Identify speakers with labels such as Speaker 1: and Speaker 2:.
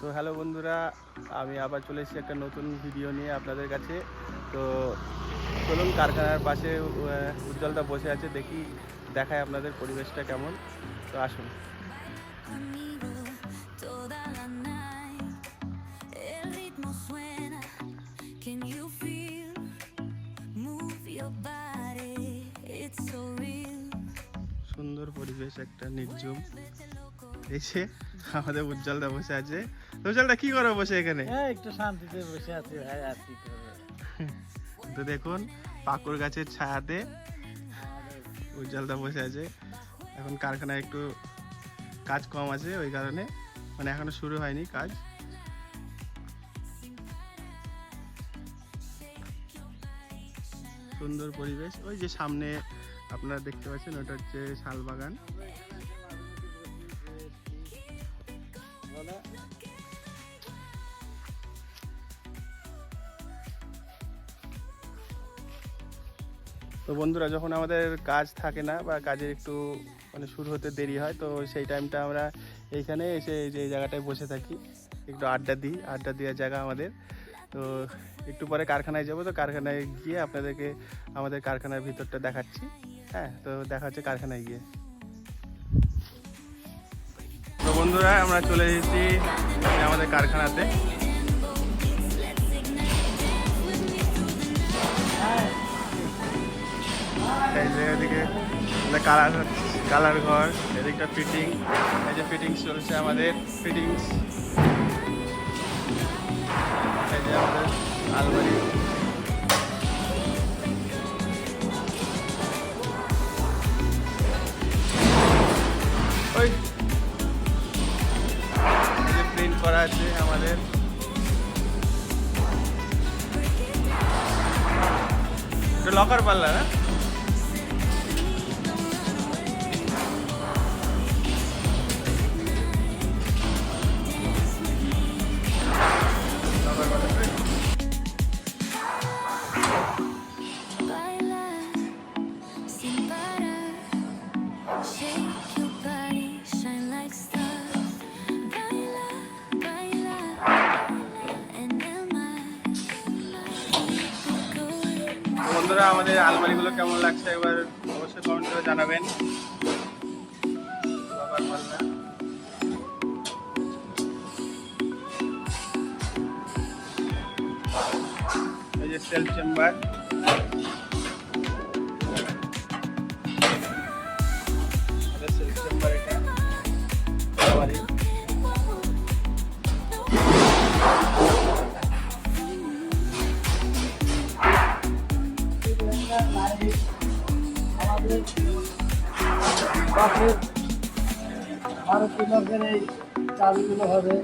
Speaker 1: তো হ্যালো বন্ধুরা, আমি আবার চলে এসেছি একটা নতুন ভিডিও নিয়ে আপনাদের কাছে। তো চলুন, কারখানার পাশে উজ্জ্বলদা বসে আছে, দেখি দেখায় আপনাদের পরিবেশটা কেমন। তো আসুন। সুন্দর পরিবেশ, একটা নির্ঝুম। এসে আমাদের উজ্জ্বলদা বসে আছে। উজ্জ্বলদা কি করো বসে এখানে?
Speaker 2: একটু শান্তিতে বসে আছি ভাই, আর কি করবে।
Speaker 1: তো দেখুন, পাকুর গাছের ছায়াতে উজ্জ্বলদা বসে আছে। এখন কারখানায় একটু কাজ কম আছে, ওই কারণে মানে এখনো শুরু হয়নি কাজ। সুন্দর পরিবেশ। ওই যে সামনে আপনারা দেখতে পাচ্ছেন, ওটা হচ্ছে শাল বাগান। তো বন্ধুরা, যখন আমাদের কাজ থাকে না বা কাজের একটু মানে শুরু হতে দেরি হয়, তো সেই টাইমটা আমরা এইখানে এসে এই জায়গাটায় বসে থাকি, একটু আড্ডা দিই। আড্ডা দেওয়ার জায়গা আমাদের। তো একটু পরে কারখানায় যাব, তো কারখানায় গিয়ে আপনাদেরকে আমাদের কারখানার ভিতরটা দেখাচ্ছি। হ্যাঁ, তো দেখা হচ্ছে কারখানায় গিয়ে। তো বন্ধুরা, আমরা চলে এসেছি আমাদের কারখানাতে। এদিকে কালার ঘর, এদিকটা ফিটিং। এই যে ফিটিংস চলছে আমাদের, ফিটিংস। এই যে আমাদের আলমারি। ওই যে প্রিন্ট করা আছে আমাদের। লকার পাল্লা না? বন্ধুরা, আমাদের আলমারিগুলো কেমন লাগছে এবার অবশ্যই কমেন্ট করে জানাবেন। এই যে সেলফ চেম্বার, সেলফ চেম্বার এটা আলমারি।
Speaker 2: মারুতি লোকের এই চাবিগুলো হবে।